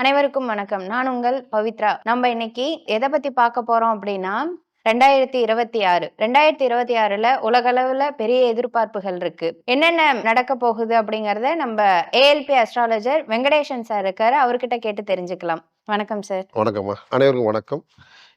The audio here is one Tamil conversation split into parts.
அனைவருக்கும் வணக்கம். நான் உங்கள் பவித்ரா. நம்ம இன்னைக்கு எதை பத்தி பார்க்க போறோம் அப்படின்னா 2026 2026ல உலகளவுல பெரிய எதிர்பார்ப்புகள் இருக்கு. என்னென்ன நடக்க போகுது அப்படிங்கறத நம்ம ஏஎல்பி அஸ்ட்ராலஜர் வெங்கடேசன் சார் இருக்காரு, அவர்கிட்ட கேட்டு தெரிஞ்சுக்கலாம். வணக்கம் சார். வணக்கம்மா, அனைவருக்கும் வணக்கம்.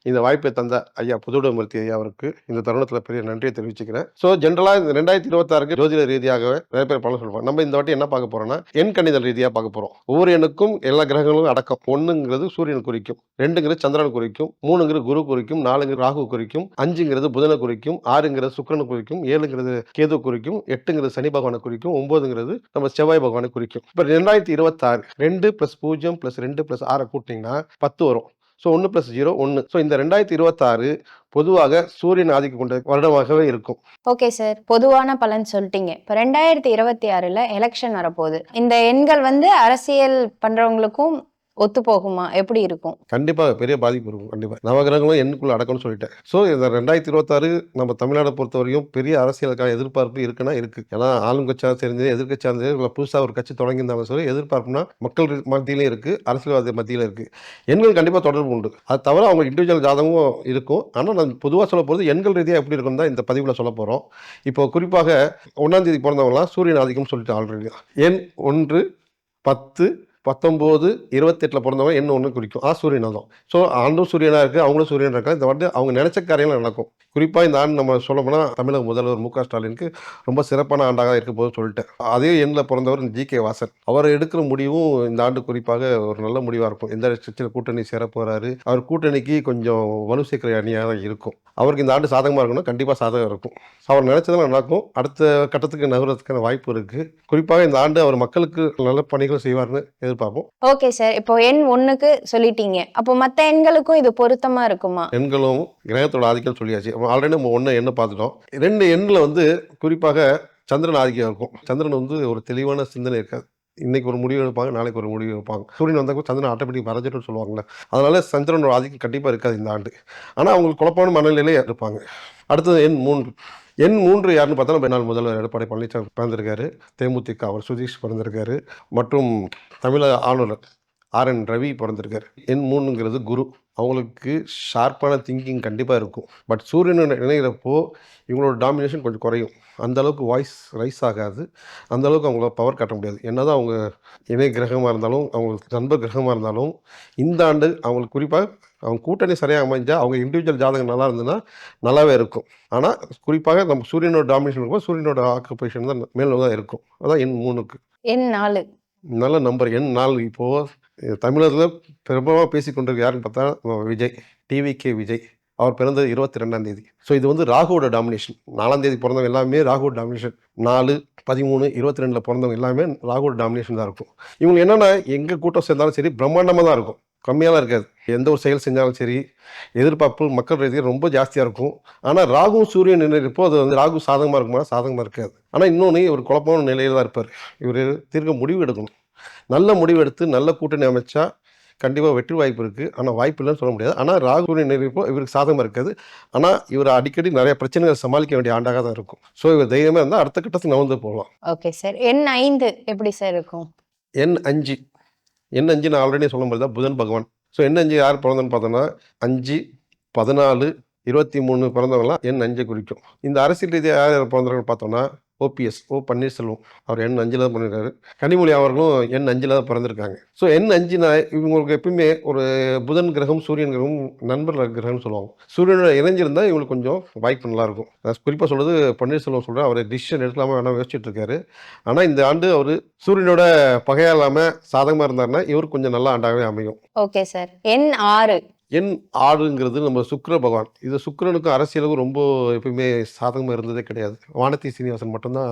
இந்த வாய்ப்பை தந்த ஐயா புதுவுடைமூர்த்தி ஐயா அவருக்கு இந்த தருணத்தில் பெரிய நன்றியை தெரிவிச்சுக்கிறேன். ஸோ ஜென்ரலாக இந்த 2026க்கு ஜோதிட ரீதியாகவே நிறைய பேர் பலன் சொல்லுவாங்க. நம்ம இந்த வாட்டி என்ன பார்க்க போறோம்னா எண் கணிதல் ரீதியாக பார்க்க போறோம். ஒவ்வொரு எண்ணுக்கும் எல்லா கிரகங்களும் அடக்கம். 1ங்கிறது சூரியன் குறிக்கும், 2ங்கிறது சந்திரன் குறிக்கும், 3ங்கிறது குரு குறிக்கும், 4ங்கிறது ராகு குறிக்கும், 5ங்கிறது புதனை குறிக்கும், 6ங்கிறது சுக்கிரனை குறிக்கும், 7ங்கிறது கேது குறிக்கும், 8ங்கிறது சனி பகவானை குறிக்கும், 9ங்கிறது நம்ம செவ்வாய் பகவானை குறிக்கும். இப்போ 2026 2 + 0 + 2 + 6 கூட்டிங்கன்னா 10 வரும். ஸோ 1 + 0 1. ஸோ இந்த 2026 பொதுவாக சூரியன் ஆதிக்கம் கொண்ட வருடமாகவே இருக்கும். ஓகே சார், பொதுவான பலன் சொல்லிட்டீங்க. இப்போ 2026ல எலெக்ஷன் வரப்போகுது. இந்த எண்கள் அரசியல் பண்றவங்களுக்கும் ஒத்து போகுமா? எப்படி இருக்கும்? கண்டிப்பாக பெரிய பாதிப்பு இருக்கும். கண்டிப்பாக நவகிரகங்களும் எண்ணுக்குள்ள அடக்கம்னு சொல்லிட்டேன். ஸோ இந்த 2026 நம்ம தமிழ்நாடை பொறுத்த வரையும் பெரிய அரசியலுக்கான எதிர்பார்ப்பு இருக்குன்னா இருக்கு. ஏன்னா ஆளும் கட்சியாக தெரிஞ்சு எதிர்கட்சியாக இருந்தது புதுசாக ஒரு கட்சி தொடங்கியிருந்தாலும் சரி, எதிர்பார்ப்புனா மக்கள் மத்தியிலும் இருக்கு, அரசியல்வாதி மத்தியிலும் இருக்கு. எண்கள் கண்டிப்பாக தொடர்பு உண்டு. அது தவிர அவங்க இண்டிவிஜுவல் ஜாதகமும் இருக்கும். ஆனால் நான் பொதுவாக சொல்ல போகிறது எண்கள் ரீதியாக எப்படி இருக்கும் தான் இந்த பதிவில் சொல்ல போகிறோம். இப்போ குறிப்பாக 1ஆம் தேதி பிறந்தவங்களாம் சூரியன் ஆதிக்கம் சொல்லிட்டு ஆல்ரெடி எண் 1, 10, 19, 28ல பிறந்தவங்க எண் 1 குறிக்கும். சூரியன் தான். ஸோ ஆண்டும் சூரியனாக இருக்குது, அவங்களும் சூரியன் இருக்காங்க. இந்த வந்து அவங்க நினைச்ச காரியங்கள் நடக்கும். குறிப்பாக இந்த ஆண்டு நம்ம சொல்ல போனால் தமிழக முதல்வர் மு.க. ஸ்டாலினுக்கு ரொம்ப சிறப்பான ஆண்டாக இருக்க போது சொல்லிட்டேன். அதே எண்ணில் பிறந்தவர் ஜி.கே. வாசன். அவர் எடுக்கிற முடிவும் இந்த ஆண்டு குறிப்பாக ஒரு நல்ல முடிவாக இருக்கும். எந்த கட்சியில் கூட்டணி சேர போகிறாரு, அவர் கூட்டணிக்கு கொஞ்சம் வலு சேர்க்கிற அணியாக இருக்கும். அவருக்கு இந்த ஆண்டு சாதகமாக இருக்கணும், கண்டிப்பாக சாதகம் இருக்கும். அவர் நினைச்சதெல்லாம் நடக்கும். அடுத்த கட்டத்துக்கு நகர்றதுக்கான வாய்ப்பு இருக்குது. குறிப்பாக இந்த ஆண்டு அவர் மக்களுக்கு நல்ல பணிகள் செய்வார்னு எதிர்பார்ப்போம். ஓகே சார், இப்போ எண் 1க்கு சொல்லிட்டீங்க. அப்போ மற்ற எண்களுக்கும் இது பொருத்தமா இருக்குமா? எண்களும் கிரகத்தோட ஆதிக்கம் சொல்லியாச்சு. ஆல்ரெடி நம்ம 1 எண்ணை பார்த்துட்டோம். 2 எண்ணில் குறிப்பாக சந்திரன் ஆதிக்கம் இருக்கும். சந்திரன் ஒரு தெளிவான சிந்தனை இருக்காது. இன்னைக்கு ஒரு முடிவு எடுப்பாங்க, நாளைக்கு ஒரு முடிவு எடுப்பாங்க. சூரியன் வந்தால் சந்திரன் ஆட்டோமேட்டிக் மறைஞ்சிட்டு சொல்லுவாங்கல்ல, அதனால சந்திரனோட ஆதிக்கம் கண்டிப்பாக இருக்காது இந்த ஆண்டு. ஆனால் அவங்களுக்கு குழப்பமான மனநிலையிலே இருப்பாங்க. அடுத்தது எண் 3. எண் 3 யாருன்னு பார்த்தா முன்னாள் முதல்வர் எடப்பாடி பழனிசாமி பிறந்திருக்காரு. தேமுதிக அவர் சுதீஷ் பிறந்திருக்காரு. மற்றும் தமிழக ஆளுநர் ஆர்.என். ரவி பிறந்திருக்காரு. எண் 3ங்கிறது குரு. அவங்களுக்கு ஷார்ப்பான திங்கிங் கண்டிப்பாக இருக்கும். பட் சூரியன் இணைகிறப்போ இவங்களோட டாமினேஷன் கொஞ்சம் குறையும். அந்த அளவுக்கு வாய்ஸ் ரைஸ் ஆகாது. அந்த அளவுக்கு அவங்கள பவர் காட்ட முடியாது. என்னதான் அவங்க இணை கிரகமாக இருந்தாலும், அவங்களுக்கு நண்பர் கிரகமாக இருந்தாலும், இந்த ஆண்டு அவங்களுக்கு குறிப்பாக அவங்க கூட்டணி சரியாக அமைஞ்சால், அவங்க இண்டிவிஜுவல் ஜாதகம் நல்லா இருந்ததுன்னா நல்லாவே இருக்கும். ஆனால் குறிப்பாக நம்ம சூரியனோட டாமினேஷன் இருக்கும், சூரியனோட ஆக்குபேஷன் தான் மேலே தான் இருக்கும். அதான் எண் 3க்கு. எண் 4 நல்ல நம்பர். எண் 4 இப்போது தமிழகத்தில் பிரபலமாக பேசிக்கொண்டிருக்கு யாருன்னு பார்த்தா விஜய், டிவிகே விஜய். அவர் பிறந்தது 22ஆம் தேதி. ஸோ இது ராகுவோட டாமினேஷன். 4ஆம் தேதி பிறந்தவங்க எல்லாமே ராகுவோட டாமினேஷன். 4, 13, 22ல் பிறந்தவங்க எல்லாமே ராகுவோட டாமினேஷன் தான் இருக்கும். இவங்க என்னென்னா எங்கே கூட்டம் சேர்ந்தாலும் சரி பிரம்மாண்டமாக தான் இருக்கும், கம்மியாலாம் இருக்காது. எந்த ஒரு செயல் செஞ்சாலும் சரி எதிர்பார்ப்பு மக்கள் ரீதியாக ரொம்ப ஜாஸ்தியாக இருக்கும். ஆனால் ராகு சூரியன் நினைப்போ அது ராகு சாதகமாக இருக்குமா, சாதகமாக இருக்காது. ஆனால் இன்னொன்று ஒரு குழப்பமான நிலையில் தான் இருப்பார். இவர் தீர்க்க முடிவு எடுக்கணும். நல்ல முடிவு எடுத்து நல்ல கூட்டணி அமைச்சா கண்டிப்பாக வெற்றி வாய்ப்பு இருக்குது. ஆனால் வாய்ப்பு இல்லைன்னு சொல்ல முடியாது. ஆனால் ராகு சூரியன் நினைப்போ இவருக்கு சாதகமாக இருக்காது. ஆனால் இவர் அடிக்கடி நிறைய பிரச்சனைகளை சமாளிக்க வேண்டிய ஆண்டாக தான் இருக்கும். ஸோ இவர் தைரியமாக இருந்தால் அடுத்த கட்டத்துக்கு நகர்ந்து போகலாம். Okay sir. எண் 5 எப்படி சார் இருக்கும்? எண் 5 நான் ஆல்ரெடி சொல்ல மாதிரி தான் புதன் பகவான். ஸோ எண் 5 யார் பிறந்தோன்னு பார்த்தோன்னா 5, 14, 23 பிறந்தவங்களாம் எண் 5 குறிக்கும். இந்த அரசியல் ரீதியாக யார் பிறந்தவர்கள் பார்த்தோன்னா ஓபிஎஸ், பன்னீர்செல்வம். அவர் எண் 5ல் தான் பண்ணியிருக்காரு. கனிமொழி அவர்களும் எண் 5ல் தான் பிறந்திருக்காங்க. ஸோ எண் 5னா இவங்களுக்கு எப்பவுமே ஒரு புதன் கிரகம் சூரியன் கிரகம் நண்பர் கிரகம்னு சொல்லுவாங்க. சூரியனோட இணைஞ்சிருந்தால் இவங்களுக்கு கொஞ்சம் வாய்ப்பு நல்லாயிருக்கும். குறிப்பாக சொல்கிறது பன்னீர்செல்வம் சொல்கிறேன். அவர் டிசிஷன் எடுக்கலாமா வேணாம் யோசிச்சுட்டு இருக்காரு. ஆனால் இந்த ஆண்டு அவர் சூரியனோட பகையாக இல்லாமல் சாதகமாக இருந்தாருன்னா இவருக்கு கொஞ்சம் நல்ல ஆண்டாகவே அமையும். Okay sir. எண் 6. எண் 6ங்கிறது நம்ம சுக்கிர பகவான். இது சுக்கிரனுக்கும் அரசியலுக்கும் ரொம்ப எப்பயுமே சாதகமாக இருந்ததே கிடையாது. வானதி சீனிவாசன் மட்டும்தான்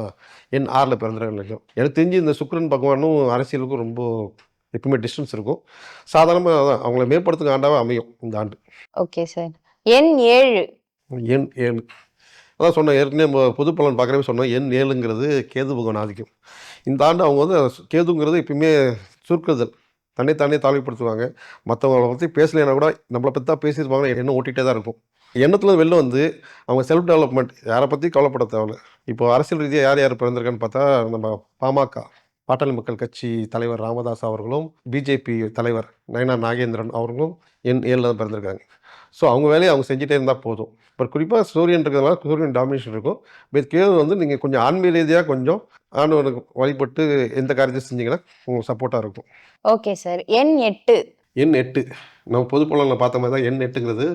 எண் 6ல் பிறந்திருக்காங்க. எனக்கு தெரிஞ்சு இந்த சுக்கிரன் பகவானும் அரசியலுக்கும் ரொம்ப எப்பவுமே டிஸ்டன்ஸ் இருக்கும். சாதாரணமாக தான் அவங்கள மேம்படுத்துக்கு ஆண்டாக அமையும் இந்த ஆண்டு. Okay sir. எண் 7. எண் 7 அதான் சொன்னேன் ஏற்கனவே பொது பலன் பார்க்குறவே சொன்னோம். எண் 7ங்கிறது கேது பகவான் ஆதிக்கம். இந்த ஆண்டு அவங்க கேதுங்கிறது எப்பயுமே சுருக்குதல், தன்னைத்தானே தாழ்வுபடுத்துவாங்க. மற்றவங்களை பற்றி பேசலைன்னா கூட நம்மளை பற்றி தான் பேசியிருப்பாங்க, எண்ணம் ஓட்டிகிட்டே தான் இருக்கும். எண்ணத்தில் வெளில அவங்க செல்ஃப் டெவலப்மெண்ட் யாரை பற்றி கவலைப்பட தேவையில்ல. இப்போ அரசியல் ரீதியாக யார் யார் பிறந்திருக்கான்னு பார்த்தா நம்ம பாமக பாட்டாளி மக்கள் கட்சி தலைவர் ராமதாஸ் அவர்களும், பிஜேபி தலைவர் நயனா நாகேந்திரன் அவர்களும் எண் 7ல தான் பிறந்திருக்காங்க. ஸோ அவங்க வேலையை அவங்க செஞ்சுட்டே இருந்தால் போதும். இப்போ குறிப்பாக சூரியன் இருக்கிறதுனால சூரியன் டாமினேஷன் இருக்கும். பட் கேது வந்து நீங்கள் கொஞ்சம் ஆன்மீக ரீதியாக கொஞ்சம் ஆண்டவனுக்கு வழிபட்டு எந்த காரியத்தையும் செஞ்சீங்கன்னா உங்களுக்கு சப்போர்ட்டாக இருக்கும். Okay sir. எண் 8. எண் 8 நம்ம பொது பலனில் பார்த்த மாதிரி தான் எண் 8ங்கிறது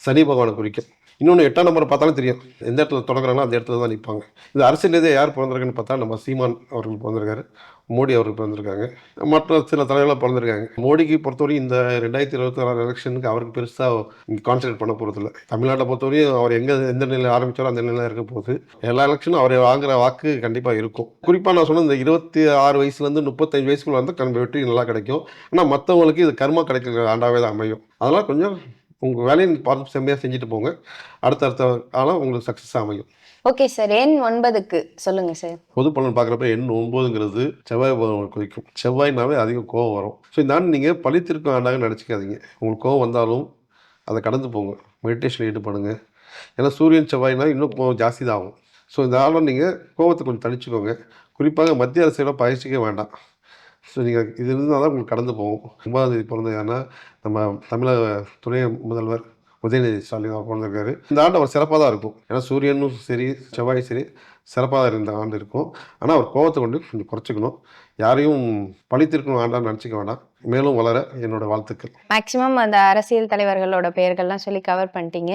சனி பகவானை குறிக்கும். இன்னொன்று 8ஆம் நம்பரை பார்த்தாலும் தெரியும். எந்த இடத்துல தொடங்குறாங்களோ அந்த இடத்துல தான் நிற்பாங்க. இது அரசியல் ரீதியாக யார் பிறந்திருக்குன்னு பார்த்தா நம்ம சீமான் அவர்கள் பிறந்திருக்காரு, மோடி அவர்கள் பிறந்திருக்காங்க, மற்ற சில தலைவர்களாக பிறந்திருக்காங்க. மோடிக்கு பொறுத்தவரையும் இந்த 2026 எலெக்ஷனுக்கு அவருக்கு பெருசாக கான்சன்ட்ரேட் பண்ண போகிறதில்ல. தமிழ்நாட்டை பொறுத்தவரையும் அவர் எந்த நிலையில் ஆரம்பித்தாரோ அந்த நிலையில் இருக்க போகுது. எல்லா எலெக்ஷனும் அவர் வாங்குற வாக்கு கண்டிப்பாக இருக்கும். குறிப்பாக நான் சொன்ன இந்த 26 வயசுலேருந்து 35 வயசுக்குள்ள வந்து வெற்றி நல்லா கிடைக்கும். ஆனால் மற்றவங்களுக்கு இது கர்மா கிடைக்கிற ஆண்டாவே தான் அமையும். அதெல்லாம் கொஞ்சம் உங்கள் வேலையை பார்த்து செம்மையாக செஞ்சுட்டு போங்க. அடுத்தடுத்த காலம் உங்களுக்கு சக்ஸஸாக அமையும். Okay sir. எண் 9க்கு சொல்லுங்க சார். பொது பலன் பார்க்குறப்ப எண் 9ங்கிறது செவ்வாய் பகவானை குறிக்கும். செவ்வாய்னாவே அதிகம் கோவம் வரும். ஸோ இந்த ஆண்டு நீங்கள் பழித்திருக்கும் ஆண்டாக நினச்சிக்காதீங்க. உங்களுக்கு கோவம் வந்தாலும் அதை கடந்து போங்க. மெடிடேஷனில் ஈடுபடுங்க. ஏன்னா சூரியன் செவ்வாய்னா இன்னும் கோவம் ஜாஸ்தி தான் ஆகும். ஸோ இந்த ஆளும் நீங்கள் கோவத்தை கொஞ்சம் தணிச்சுக்கோங்க. குறிப்பாக மத்திய அரசியல பயிற்சிக்க வேண்டாம். ஸோ நீங்கள் இது இருந்தால் தான் உங்களுக்கு கடந்து போகும். 9ஆம் தேதி பிறந்தது யாருன்னா நம்ம தமிழக துணை முதல்வர் உதயநிதி ஸ்டாலின் அவர் பிறந்திருக்காரு. இந்த ஆண்டு அவர் சிறப்பாக தான் இருக்கும். ஏன்னா சூரியனும் சரி செவ்வாயும் சரி சிறப்பாக தான் இந்த ஆண்டு இருக்கும். ஆனால் அவர் கோவத்தை கொண்டு கொஞ்சம் குறைச்சிக்கணும். யாரையும் பழித்திருக்கணும் ஆண்டான்னு நினச்சிக்க வேண்டாம். மேலும் வளர என்னோட வாழ்த்துக்கள். மேக்ஸிமம் அந்த அரசியல் தலைவர்களோட பெயர்கள்லாம் சொல்லி கவர் பண்ணிட்டீங்க.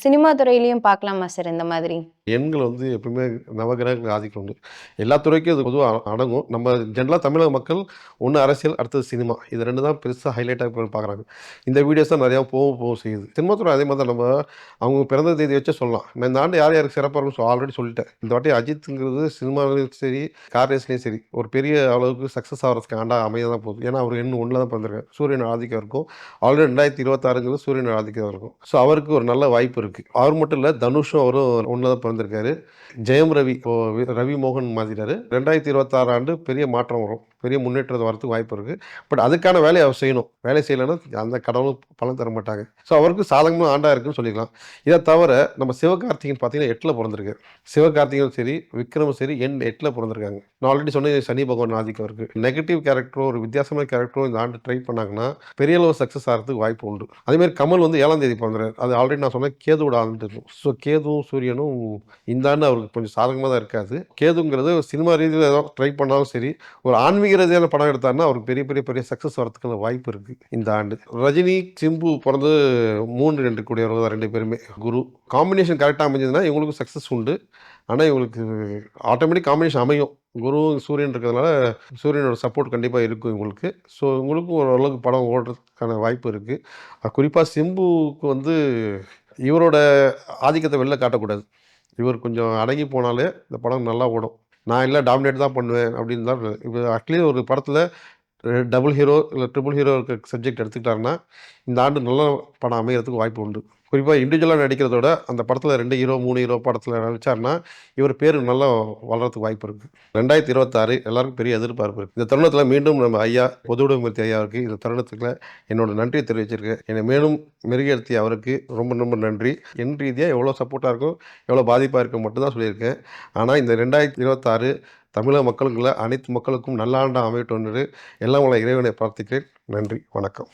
சினிமா துறையிலையும் பார்க்கலாமா சார் இந்த மாதிரி? எண்கள் வந்து எப்பவுமே நவகிரகங்கள் ஆதிக்கம் உண்டு. எல்லா துறைக்கும் இது பொதுவாக அடங்கும். நம்ம ஜென்ரலாக தமிழக மக்கள் ஒன்று அரசியல், அடுத்தது சினிமா. இது 2 தான் பெருசாக ஹைலைட்டாக பார்க்குறாங்க. இந்த வீடியோஸ் தான் நிறையா போகவும் செய்யுது. சினிமா துறை அதே மாதிரி தான் நம்ம அவங்க பிறந்த தேதி வச்சே சொல்லலாம். நான் இந்த ஆண்டு யார் யாருக்கு சிறப்பாக இருக்குன்னு ஆல்ரெடி சொல்லிட்டேன். இந்த வாட்டி அஜித்துங்கிறது சினிமாவிலையும் சரி கார் ரேஸ்லேயும் சரி ஒரு பெரிய அளவுக்கு சக்ஸஸ் ஆகிறதுக்கு ஆண்டாக அமைய தான் போகுது. ஏன்னா அவர் எண் 1ல தான் பிறந்திருக்காரு. சூரியன் ஆதிக்கம் இருக்கும். ஆல்ரெடி 2026ங்கிறது சூரியன் ஆதிக்கம் இருக்கும். ஸோ அவருக்கு ஒரு நல்ல வாய்ப்பு இருக்குது. அவர் மட்டும் இல்லை, தனுஷும் அவரும் 1ல தான் பிறந்திருக்காரு. ஜெயம் ரவி ரவி மோகன் மாத்திட்டாரு. 2026 ஆண்டு பெரிய மாற்றம் வரும். பெரிய முன்னேற்றம் வரதுக்கு வாய்ப்பு இருக்குது. பட் அதுக்கான வேலையை அவர் செய்யணும். வேலை செய்யலைன்னா அந்த கடவுளும் பலன் தர மாட்டாங்க. ஸோ அவருக்கு சாதகமான ஆண்டாக இருக்குன்னு சொல்லிக்கலாம். இதை தவிர நம்ம சிவகார்த்திகேயன் பார்த்தீங்கன்னா 8ல் பிறந்திருக்காரு. சிவகார்த்திகேயனும் சரி விக்ரமும் சரி எண் 8ல் பிறந்திருக்காங்க. நான் ஆல்ரெடி சொன்ன சனி பகவான் ஆதிக்கம் இருக்குது. நெகட்டிவ் கேரக்டரோ ஒரு வித்தியாசமான கேரக்டரோ இந்த ஆண்டு ட்ரை பண்ணாங்கன்னா பெரிய அளவு சக்ஸஸ் ஆகிறதுக்கு வாய்ப்பு உண்டு. அதேமாதிரி கமல் வந்து 7ஆம் தேதி பிறந்தார். அது ஆல்ரெடி நான் சொன்னேன் கேதுவோட ஆண்டு இருக்கும். ஸோ கேதுவும் சூரியனும் இந்த ஆண்டு அவருக்கு கொஞ்சம் சாதகமாக தான் இருக்காது. கேதுங்கிறது சினிமா ரீதியில் ஏதாவது ட்ரை பண்ணாலும் சரி ஒரு ஆன்மீக ரீதியான படம் எடுத்தாருன்னா அவருக்கு பெரிய சக்ஸஸ் வரதுக்கான வாய்ப்பு இருக்குது இந்த ஆண்டு. ரஜினி சிம்பு பிறந்து 3-2 கூடியவர்கள் தான் 2 பேருமே. குரு காம்பினேஷன் கரெக்டாக அமைஞ்சதுன்னா இவங்களுக்கு சக்ஸஸ் உண்டு. ஆனால் இவங்களுக்கு ஆட்டோமேட்டிக் காம்பினேஷன் அமையும். குரு சூரியன் இருக்கிறதுனால சூரியனோட சப்போர்ட் கண்டிப்பாக இருக்கும் இவங்களுக்கு. ஸோ இவங்களுக்கும் ஓரளவுக்கு படம் ஓடுறதுக்கான வாய்ப்பு இருக்குது. குறிப்பாக சிம்புவுக்கு வந்து இவரோட ஆதிக்கத்தை வெளில காட்டக்கூடாது. இவர் கொஞ்சம் அடங்கி போனாலே இந்த படம் நல்லா ஓடும். நான் இல்லை டாமினேட் தான் பண்ணுவேன் அப்படின்னு தான். இப்போ அட்லீஸ்ட் ஒரு படத்தில் டபுள் ஹீரோ இல்லை ட்ரிபிள் ஹீரோ இருக்க சப்ஜெக்ட் எடுத்துக்கிட்டாருன்னா இந்த ஆண்டு நல்ல படம் அமைகிறதுக்கு வாய்ப்பு உண்டு. குறிப்பாக இண்டிவிஜுவலாக நடிக்கிறதோட அந்த படத்தில் 2 ஹீரோ 3 ஹீரோ படத்தில் நடிச்சாருன்னா இவர் பேர் நல்லா வளர்கிறதுக்கு வாய்ப்பு இருக்குது. 2026 எல்லாருக்கும் பெரிய எதிர்பார்ப்பு இருக்குது. இந்த தருணத்தில் மீண்டும் நம்ம ஐயா பொதுவுடைமைமூர்த்தி ஐயாவுக்கு இந்த தருணத்துக்குள்ள என்னோட நன்றியை தெரிவிச்சிருக்கேன். என்னை மேலும் மெருகேற்றிய அவருக்கு ரொம்ப நன்றி. என் ரீதியாக எவ்வளோ சப்போர்ட்டாக இருக்கும் எவ்வளோ பாதிப்பாக இருக்கும் மட்டும்தான் சொல்லியிருக்கேன். ஆனால் இந்த 2026 தமிழக மக்களுக்குள்ள அனைத்து மக்களுக்கும் நல்ல ஆண்டாக அமையட்டும் என்று எல்லாம் உள்ள இறைவனை பிரார்த்திக்கிறேன். நன்றி, வணக்கம்.